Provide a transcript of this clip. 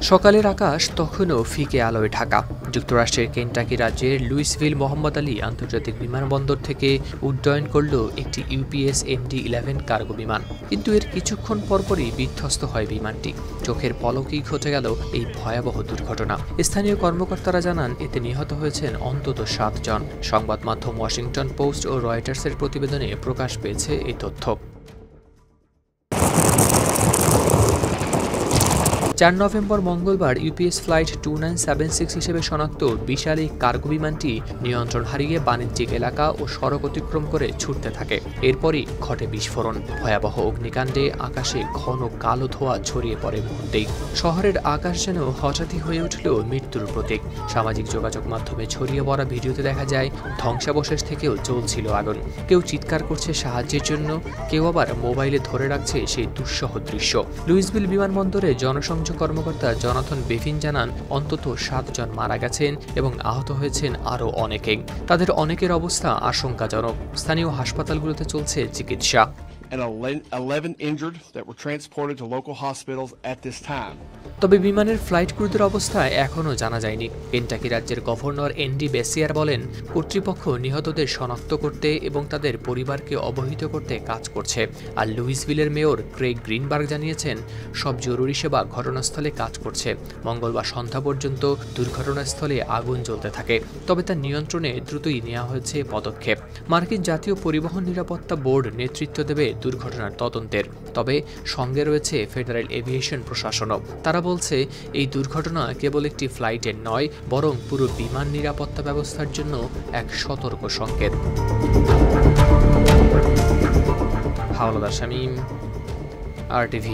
সকালের আকাশ তখনও ফিকে আলোয় ঢাকা। যুক্তরাষ্ট্রের কেন্টাকি রাজ্যের লুইসভিল মোহাম্মদ আলী আন্তর্জাতিক বিমানবন্দর থেকে উড্ডয়ন করল একটি ইউপিএস MD-11 কার্গো বিমান। কিন্তু এর কিছুক্ষণ পরপরই বিধ্বস্ত হয় বিমানটি। চোখের পলকেই ঘটে গেল এই ভয়াবহ দুর্ঘটনা। স্থানীয় কর্মকর্তারা জানান, এতে নিহত হয়েছেন অন্তত 7 জন। সংবাদ মাধ্যম ওয়াশিংটন পোস্ট ও রয়টার্সের প্রতিবেদনে প্রকাশ পেয়েছে এই তথ্য। 4 নভেম্বর মঙ্গলবার ইউপিএস ফ্লাইট 2976 হিসেবে শনাক্ত বিশাল এই কার্গো বিমানটি নিয়ন্ত্রণ হারিয়ে বাণিজ্যিক এলাকা ও সড়ক অতিক্রম করে ছুটতে থাকে। এরপরই ঘটে বিস্ফোরণ। ভয়াবহ অগ্নিকাণ্ডে আকাশে ঘন কালো ধোঁয়া ছড়িয়ে পড়ে মুহূর্তেই। শহরের আকাশ যেন হঠাৎই হয়ে উঠল মৃত্যুর প্রতীক। সামাজিক যোগাযোগ মাধ্যমে ছড়িয়ে পড়া ভিডিওতে দেখা যায় ধ্বংসাবশেষ থেকেও জ্বলছিল আগুন। কেউ চিৎকার করছে সাহায্যের জন্য, কেউ আবার মোবাইলে ধরে রাখছে সেই দুঃসহ দৃশ্য। লুইসভিল বিমানবন্দরে জনসংযোগ কর্মকর্তা জনাথন বেভিন জানান, অন্তত 7 জন মারা গেছেন এবং আহত হয়েছেন আরও অনেকে। তাদের অনেকের অবস্থা আশঙ্কাজনক। স্থানীয় হাসপাতালগুলোতে চলছে চিকিৎসা। And 11 injured that were transported to local hospitals at this time. তবে বিমানের ফ্লাইট ক্রুদের অবস্থা এখনও জানা যায়নি। কেন্টাকি রাজ্যের গভর্নর এন্ডি বেসিয়ার বলেন, কর্তৃপক্ষ নিহতদের শনাক্ত করতে এবং তাদের পরিবারকে অবহিত করতে কাজ করছে। আর লুইসভিলের মেয়র ক্রেগ গ্রিনবার্গ জানিয়েছেন, সব জরুরি সেবা ঘটনাস্থলে কাজ করছে। মঙ্গলবার সন্ধ্যা পর্যন্ত দুর্ঘটনাস্থলে আগুন জ্বলতে থাকে, তবে তা নিয়ন্ত্রণে দ্রুতই নেওয়া হয়েছে পদক্ষেপ। মার্কিন জাতীয় পরিবহন নিরাপত্তা বোর্ড নেতৃত্ব দেবে দুর্ঘটনার তদন্তের, তবে সঙ্গে রয়েছে ফেডারেল এভিয়েশন প্রশাসনও। তারা বলছে, এই দুর্ঘটনা কেবল একটি ফ্লাইটের নয়, বরং পুরো বিমান নিরাপত্তা ব্যবস্থার জন্য এক সতর্ক সংকেত। হাওলাদার শামীম, RTV।